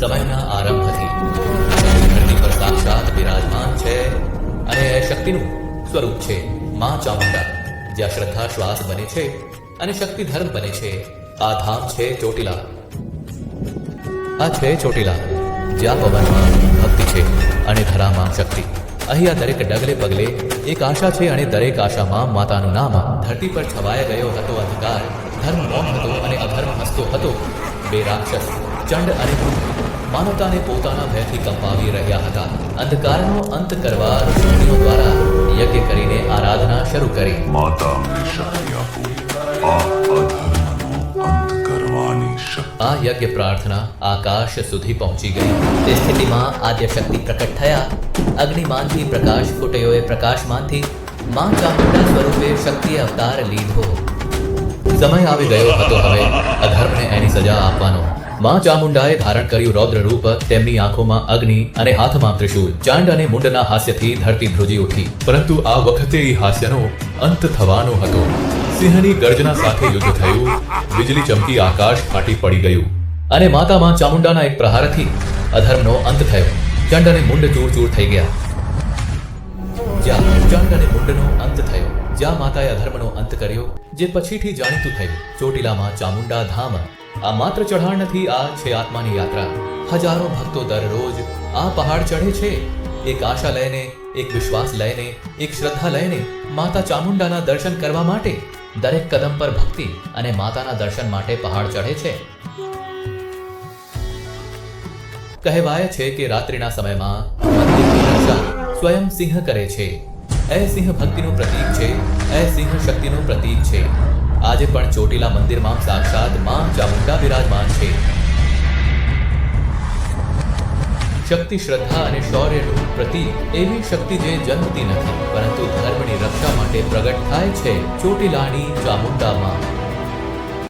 સમયના આરંભથી ધરતી પર સાક્ષાત બિરાજમાન છે અને એ શક્તિનું સ્વરૂપ છે માં ચામુંડા. જ્યાં શ્રદ્ધા શ્વાસ બને છે અને શક્તિ ધર્મ બને છે. આ ધામ છે ચોટીલા. આ છે ચોટીલા, જ્યાં પવનમાં ભક્તિ છે અને ધરામાં શક્તિ. અહીંયા દરેક ડગલે પગલે એક આશા છે અને દરેક આશામાં માતાનું નામ. ધરતી પર છવાય ગયો હતો અંધકાર. ધર્મ મૌન હતો અને અધર્મ હસતો હતો. બે રાક્ષસ ચંડ અને મૃગ માનવતાને પોતાના ભયથી કંપાવી રહ્યા હતા. અંધકારનો અંત કરવા ઋષિમુનિઓ દ્વારા યજ્ઞ કરીને આરાધના શરૂ કરી. માતા અમને શક્તિ આપો, આ અધર્મનો અંત કરવાની શક્તિ. આ યજ્ઞ પ્રાર્થના આકાશ સુધી પહોંચી ગઈ. તે સ્થિતિમાં આદ્ય શક્તિ પ્રકટ થયા. અગ્નિમાંથી પ્રકાશ ફૂટ્યો. એ પ્રકાશમાંથી માં ચામુંડા સ્વરૂપે શક્તિએ અવતાર લીધો. સમય આવી ગયો હતો હવે અધર્મને એની સજા આપવાનો. માં ચામુંડાએ ધારણ કર્યું રૌદ્ર રૂપ. તેમની આંખોમાં અગ્નિ અને હાથમાં ત્રિશૂળ. ચાંડ અને મુંડના હાસ્યથી ધરતી ધ્રુજી ઉઠી. પરંતુ આ વખતે એ હાસ્યનો અંત થવાનો હતો. સિંહની ગર્જના સાથે યુદ્ધ થયું. વીજળી ચમકી, આકાશ ફાટી પડી ગયું અને માતામાં ચામુંડાના એક પ્રહારથી અધર્મનો અંત થયો. ચંડ અને મુંડ ચૂર ચૂર થઈ ગયા. જ્યાં ચંડ અને મુંડનો અંત થયો, જ્યાં માતાએ અધર્મનો અંત કર્યો, જે પછીથી જાણીતું થયું ચોટીલામાં ચામુંડા ધામ. આ માત્ર ચઢાણ નથી, આ છે આત્માની યાત્રા. હજારો ભક્તો દરરોજ આ પહાડ ચઢે છે. એક આશા લઈને, એક વિશ્વાસ લઈને, એક શ્રદ્ધા લઈને માતા ચામુંડાના દર્શન કરવા માટે. દરેક કદમ પર ભક્તિ અને માતાના દર્શન માટે પહાડ ચઢે છે. કહેવાય છે કે રાત્રિના સમયમાં મંદિરની રક્ષા સ્વયં સિંહ કરે છે. એ સિંહ ભક્તિનું પ્રતીક છે. એ સિંહ શક્તિનું પ્રતીક છે. આજે પણ ચોટીલા મંદિરમાં સાક્ષાત માં ચામુંડા બિરાજમાન છે. શક્તિ, શ્રદ્ધા અને શૌર્યનું પ્રતીક. એવી શક્તિ જે જન્મતી નથી પરંતુ ધર્મની રક્ષા માટે પ્રગટ થાય છે ચોટીલાની ચામુંડામાં.